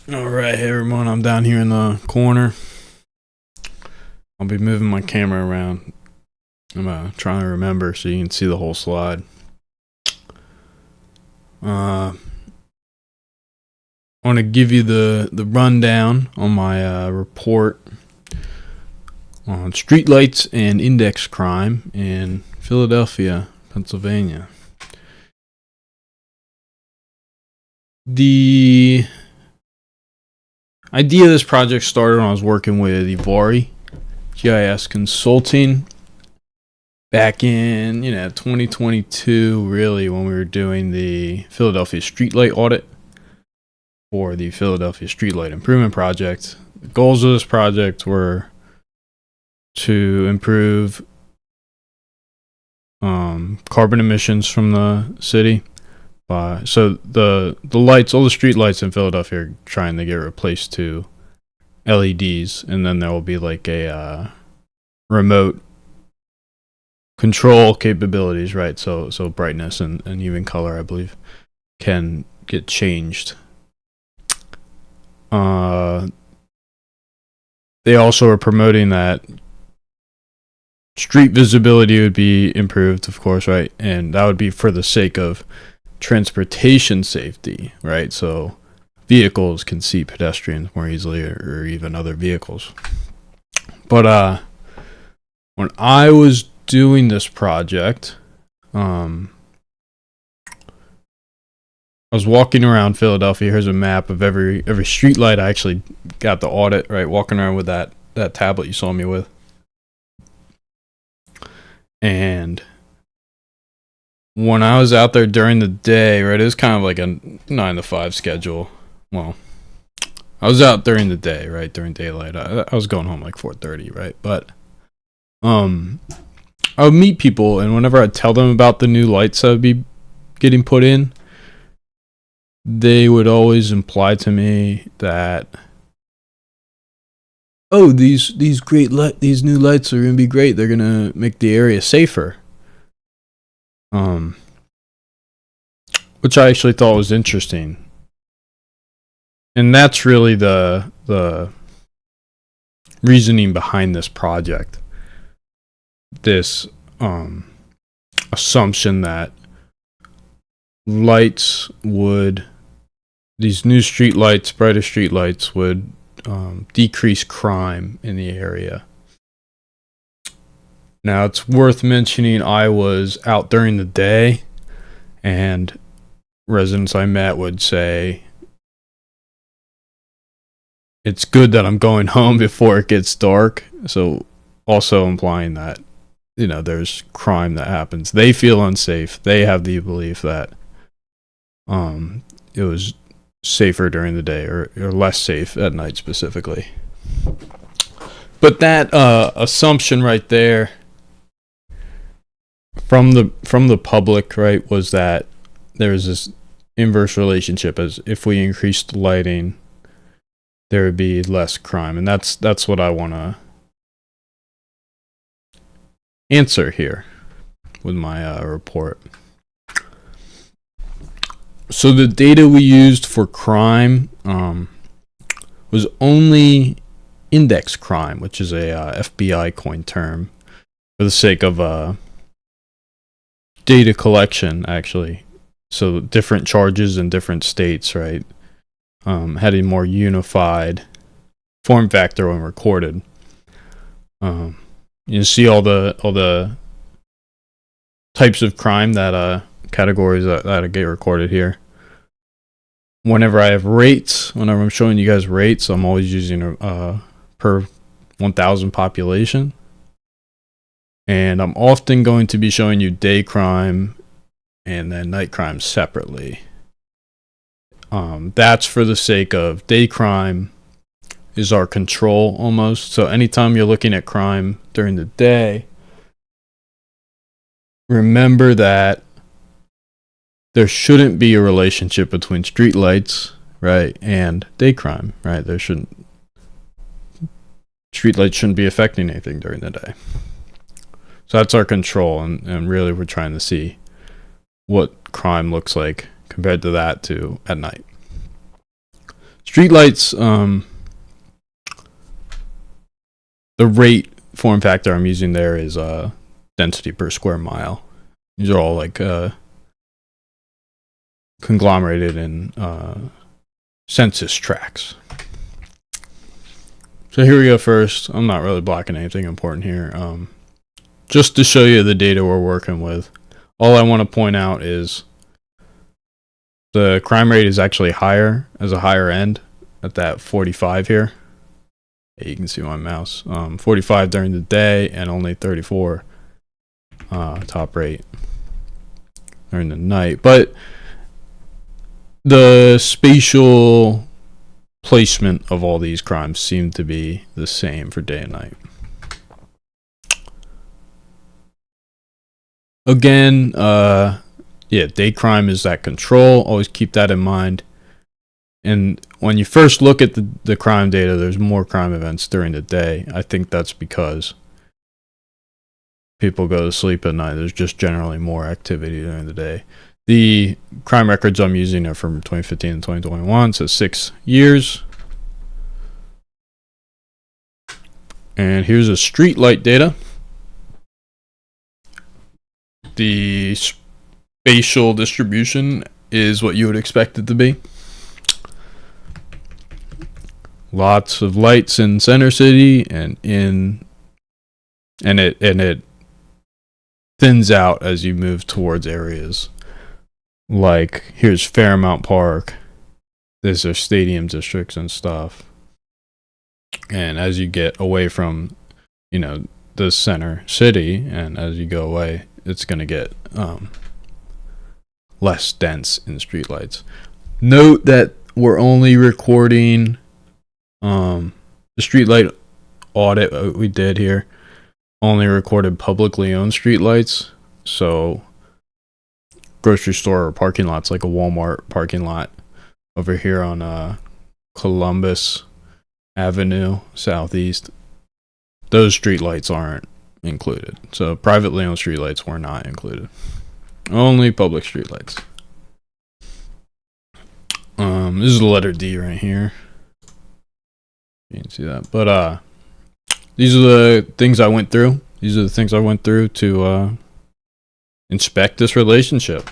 All right, hey everyone, I'm down here in the corner. I'll be moving my camera around. I'm trying to remember so you can see the whole slide. I want to give you the rundown on my report on streetlights and index crime in Philadelphia, Pennsylvania. The idea of this project started when I was working with Ivari GIS Consulting back in 2022, really, when we were doing the Philadelphia streetlight audit for the Philadelphia Streetlight Improvement Project. The goals of this project were to improve carbon emissions from the city. So the lights, all the street lights in Philadelphia are trying to get replaced to LEDs, and then there will be like a remote control capabilities, right? So brightness and even color, I believe, can get changed. They also are promoting that street visibility would be improved, of course, right? And that would be for the sake of transportation safety, right? So vehicles can see pedestrians more easily, or even other vehicles. But when I was doing this project, I was walking around Philadelphia. Here's a map of every street light. I actually got the audit, right? Walking around with that tablet you saw me with. And when I was out there during the day, right, it was kind of like a 9 to 5 schedule. Well, I was out during the day, right, during daylight. I was going home like 4:30, right? But I would meet people, and whenever I'd tell them about the new lights that would be getting put in, they would always imply to me that, oh, these new lights are gonna be great. They're gonna make the area safer. Which I actually thought was interesting, and that's really the reasoning behind this project. This assumption that these new street lights, brighter street lights, would decrease crime in the area. Now, it's worth mentioning I was out during the day, and residents I met would say it's good that I'm going home before it gets dark. So also implying that, there's crime that happens. They feel unsafe. They have the belief that it was safer during the day, or less safe at night specifically. But that assumption right there from the public, right, was that there's this inverse relationship, as if we increased lighting, there would be less crime. And that's what I want to answer here with my report. So the data we used for crime was only index crime, which is a FBI coined term for the sake of data collection, actually. So different charges in different states, right, had a more unified form factor when recorded. You see all the types of crime that categories that get recorded here. Whenever I have rates, whenever I'm showing you guys rates, I'm always using per 1,000 population. And I'm often going to be showing you day crime and then night crime separately. That's for the sake of day crime is our control almost. So anytime you're looking at crime during the day, remember that there shouldn't be a relationship between streetlights, right, and day crime, right? Streetlights shouldn't be affecting anything during the day. So that's our control, and really we're trying to see what crime looks like compared to that to at night. Streetlights, the rate form factor I'm using there is density per square mile. These are all like conglomerated in census tracts. So here we go first. I'm not really blocking anything important here. Just to show you the data we're working with, all I want to point out is the crime rate is actually higher as a higher end at that 45 here. Yeah, you can see my mouse. 45 during the day and only 34 top rate during the night. But the spatial placement of all these crimes seem to be the same for day and night. Again, yeah, day crime is that control. Always keep that in mind. And when you first look at the crime data, there's more crime events during the day. I think that's because people go to sleep at night. There's just generally more activity during the day. The crime records I'm using are from 2015 and 2021, so 6 years. And here's a streetlight data. The spatial distribution is what you would expect it to be. Lots of lights in Center City, and it thins out as you move towards areas like here's Fairmount Park. These are stadium districts and stuff. And as you get away from, you know, the Center City, and as you go away, it's going to get less dense in streetlights. Note that we're only recording the streetlight audit we did here only recorded publicly owned streetlights. So grocery store or parking lots like a Walmart parking lot over here on Columbus Avenue Southeast, those streetlights aren't included. So privately owned streetlights were not included. Only public streetlights. This is the letter D right here. You can see that. But these are the things I went through. These are the things I went through to inspect this relationship.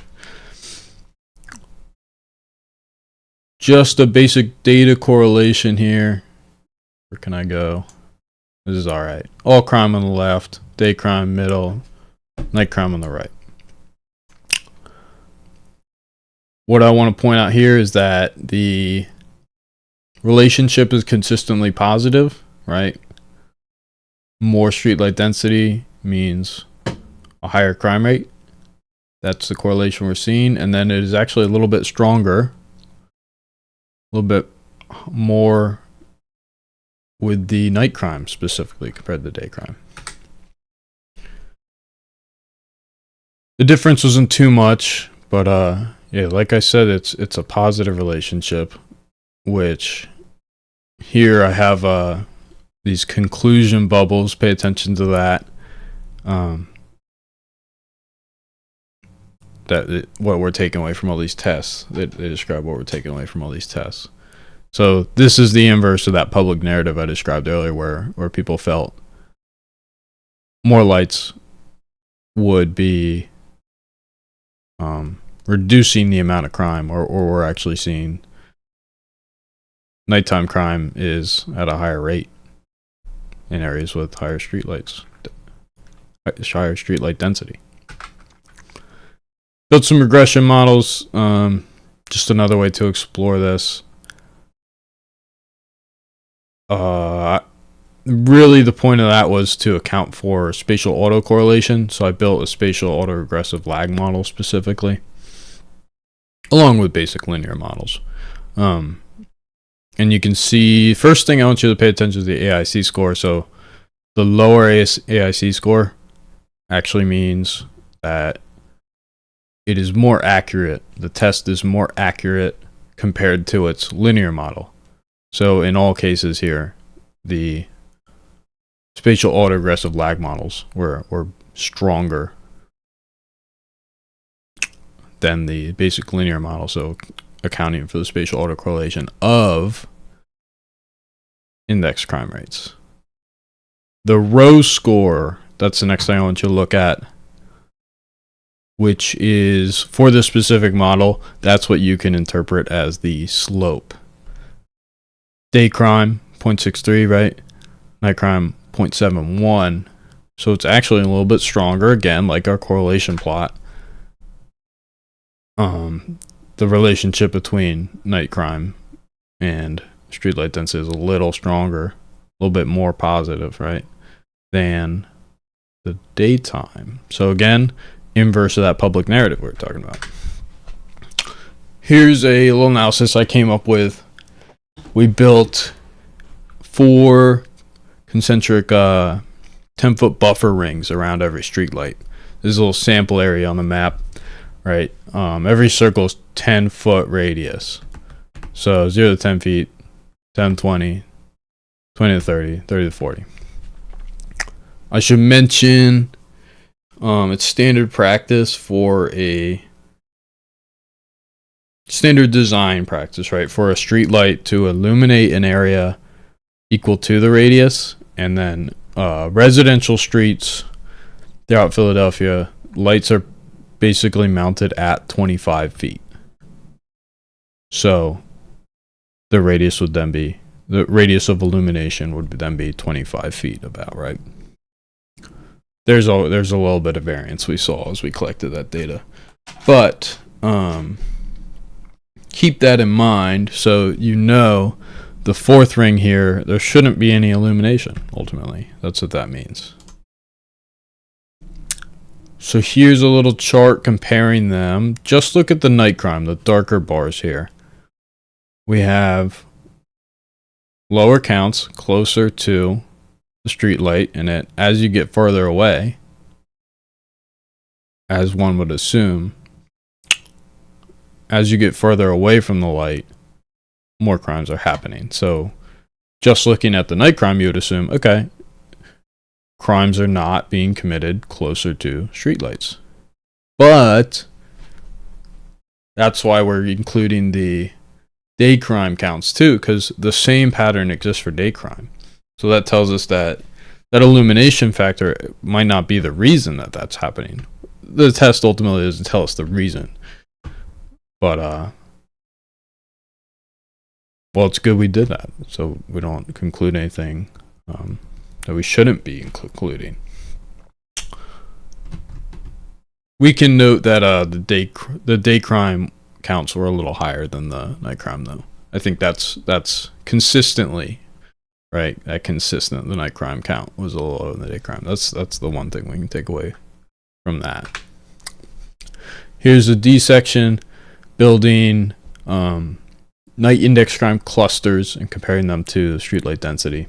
Just a basic data correlation here. Where can I go? This is alright. All crime on the left, day crime middle, night crime on the right. What I want to point out here is that the relationship is consistently positive, right? More streetlight density means a higher crime rate. That's the correlation we're seeing. And then it is actually a little bit stronger, a little bit more with the night crime specifically compared to the day crime. The difference wasn't too much, but yeah, like I said, it's a positive relationship, which here I have these conclusion bubbles. Pay attention to that. What we're taking away from all these tests. They describe what we're taking away from all these tests. So this is the inverse of that public narrative I described earlier, where people felt more lights would be reducing the amount of crime, or we're actually seeing nighttime crime is at a higher rate in areas with higher streetlights, higher streetlight density. Built some regression models, just another way to explore this. Really the point of that was to account for spatial autocorrelation. So I built a spatial autoregressive lag model specifically, along with basic linear models. And you can see, first thing I want you to pay attention to the AIC score. So the lower AIC score actually means that it is more accurate. The test is more accurate compared to its linear model. So in all cases here, the spatial autoregressive lag models were stronger than the basic linear model. So accounting for the spatial autocorrelation of index crime rates. The row score, that's the next thing I want you to look at, which is for this specific model, that's what you can interpret as the slope. Day crime, 0.63, right? Night crime, 0.71. So it's actually a little bit stronger, again, like our correlation plot. The relationship between night crime and streetlight density is a little stronger, a little bit more positive, right, than the daytime. So again, inverse of that public narrative we were talking about. Here's a little analysis I came up with. We built 4 concentric 10-foot buffer rings around every streetlight. This is a little sample area on the map, right? Every circle is 10-foot radius. So 0 to 10 feet, 10 to 20, 20 to 30, 30 to 40. I should mention it's standard practice for a standard design practice, right? For a streetlight to illuminate an area equal to the radius, and then residential streets throughout Philadelphia, lights are basically mounted at 25 feet. So the radius would then be, the radius of illumination would then be 25 feet about, right? There's a little bit of variance we saw as we collected that data. But keep that in mind, so you know the 4th ring here, there shouldn't be any illumination, ultimately. That's what that means. So here's a little chart comparing them. Just look at the night crime, the darker bars here. We have lower counts closer to the street light, and as you get further away, as one would assume, as you get further away from the light, more crimes are happening. So just looking at the night crime, you would assume, okay, crimes are not being committed closer to streetlights. But that's why we're including the day crime counts too, because the same pattern exists for day crime. So that tells us that that illumination factor might not be the reason that that's happening. The test ultimately doesn't tell us the reason. But, well, it's good we did that, so we don't conclude anything that we shouldn't be concluding. We can note that the day crime counts were a little higher than the night crime, though. I think that's consistently right. The night crime count was a little lower than the day crime. That's the one thing we can take away from that. Here's a D section building night index crime clusters and comparing them to streetlight density.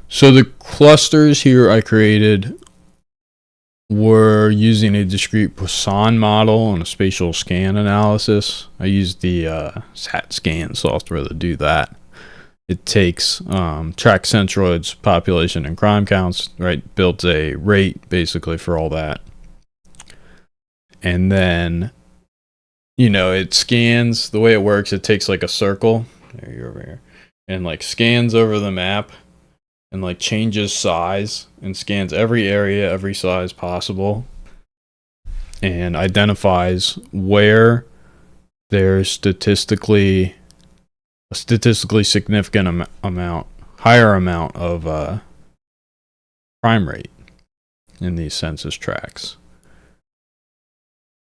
So the clusters here I created were using a discrete Poisson model and a spatial scan analysis. I used the SAT scan software to do that. It takes track centroids, population, and crime counts, right? Built a rate basically for all that. And then, it scans. The way it works, it takes like a circle. There, you're over here. And like scans over the map and like changes size and scans every area, every size possible, and identifies where there's a statistically significant higher amount of crime rate in these census tracts.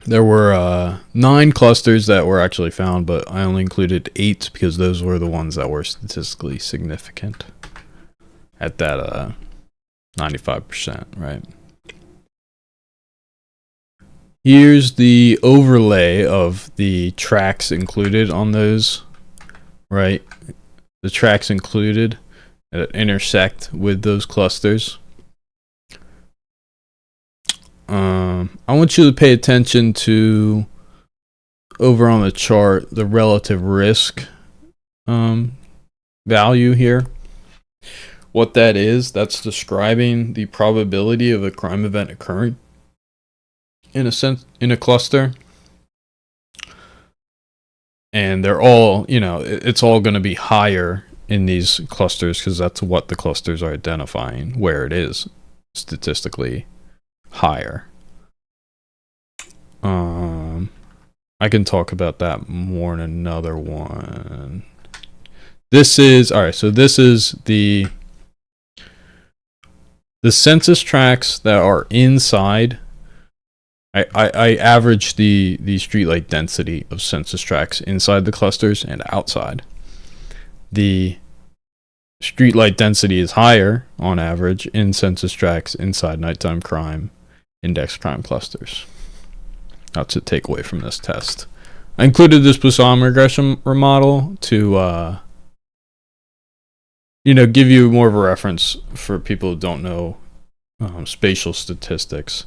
There were 9 clusters that were actually found, but I only included 8 because those were the ones that were statistically significant at that 95%, right? Here's the overlay of the tracks included on those, right? The tracks included that intersect with those clusters. I want you to pay attention to, over on the chart, the relative risk value here. What that is, that's describing the probability of a crime event occurring in a cluster. And they're all, it's all going to be higher in these clusters, because that's what the clusters are identifying, where it is statistically higher. I can talk about that more in another one. This is so this is the census tracts that are inside. I average the streetlight density of census tracts inside the clusters and outside. The streetlight density is higher on average in census tracts inside nighttime crime index crime clusters. That's a takeaway from this test. I included this Poisson regression model to give you more of a reference for people who don't know spatial statistics.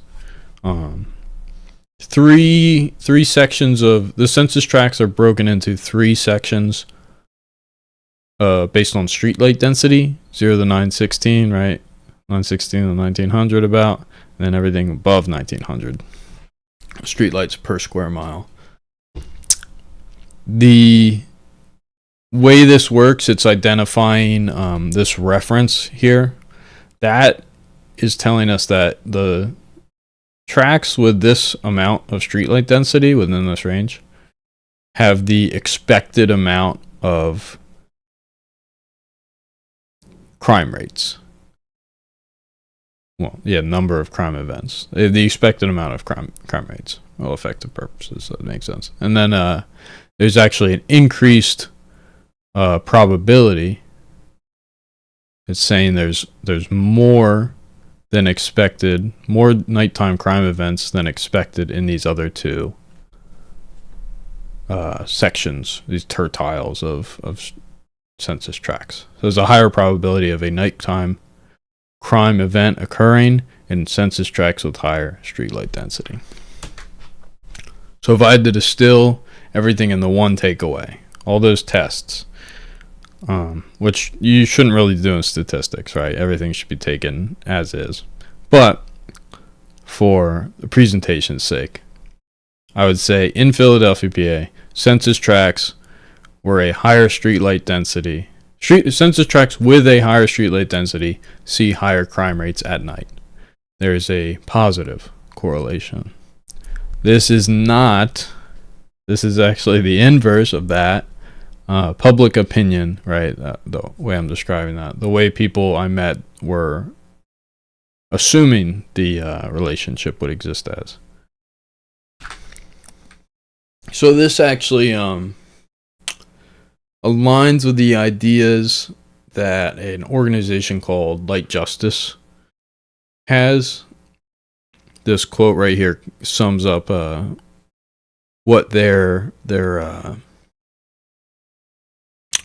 Three sections of the census tracts are broken into 3 sections based on streetlight density, 0 to 916, right? 916 to 1900 about, and then everything above 1900 streetlights per square mile. The way this works, it's identifying this reference here. That is telling us that the tracks with this amount of streetlight density within this range have the expected amount of crime rates. Well, yeah, number of crime events. The expected amount of crime rates. Well, effective purposes, so that makes sense. And then there's actually an increased probability. It's saying there's more than expected, more nighttime crime events than expected in these other 2 sections, these tertiles of census tracts. So there's a higher probability of a nighttime crime event occurring in census tracts with higher streetlight density. So if I had to distill everything in the one takeaway, all those tests, which you shouldn't really do in statistics, right? Everything should be taken as is. But for the presentation's sake, I would say in Philadelphia, PA, census tracts were a higher streetlight density. Census tracts with a higher streetlight density see higher crime rates at night. There is a positive correlation. This is actually the inverse of that. Public opinion, right? The way I'm describing that, the way people I met were assuming the relationship would exist as. So this actually aligns with the ideas that an organization called Light Justice has. This quote right here sums up what their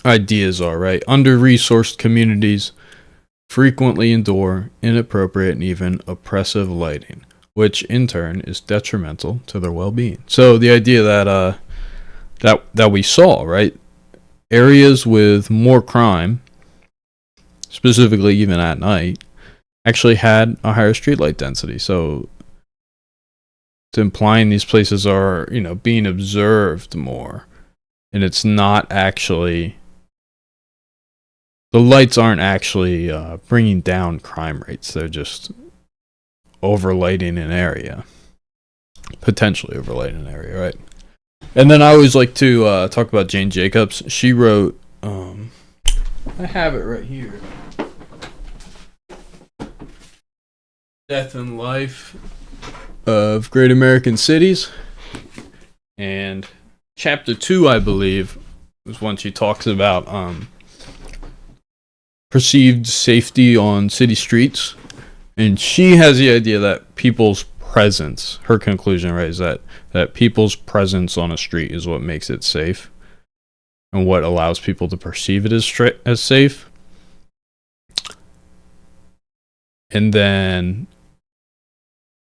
ideas are, right? Under-resourced communities frequently endure inappropriate and even oppressive lighting, which in turn is detrimental to their well-being. So the idea that we saw, right? Areas with more crime, specifically even at night, actually had a higher streetlight density. So it's implying these places are, being observed more. And it's not actually, the lights aren't actually bringing down crime rates. They're just overlighting an area. Potentially overlighting an area, right? And then I always like to talk about Jane Jacobs. She wrote, I have it right here, Death and Life of Great American Cities. And chapter 2, I believe, is when she talks about perceived safety on city streets. And she has the idea that people's presence, her conclusion, right, is that people's presence on a street is what makes it safe and what allows people to perceive it as safe. And then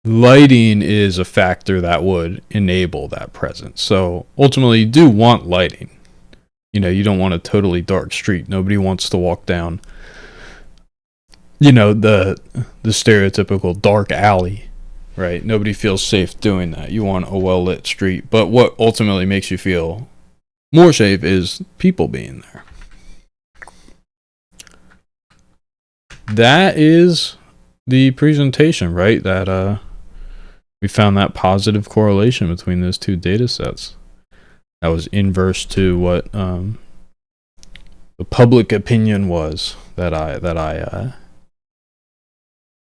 lighting is a factor that would enable that presence. So ultimately, you do want lighting. You don't want a totally dark street. Nobody wants to walk down, the stereotypical dark alley, right? Nobody feels safe doing that. You want a well-lit street. But what ultimately makes you feel more safe is people being there. that is the presentation, right? That we found that positive correlation between those two data sets. That was inverse to what the public opinion was that I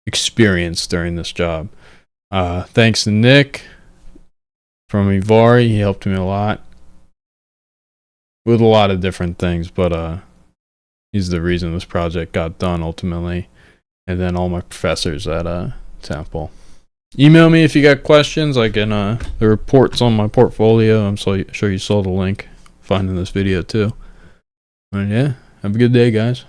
experienced during this job. Thanks to Nick from Ivari. He helped me a lot with a lot of different things, but he's the reason this project got done ultimately. And then all my professors at Temple. Email me if you got questions. I can the reports on my portfolio. I'm sure you saw the link finding this video too. And yeah, have a good day, guys.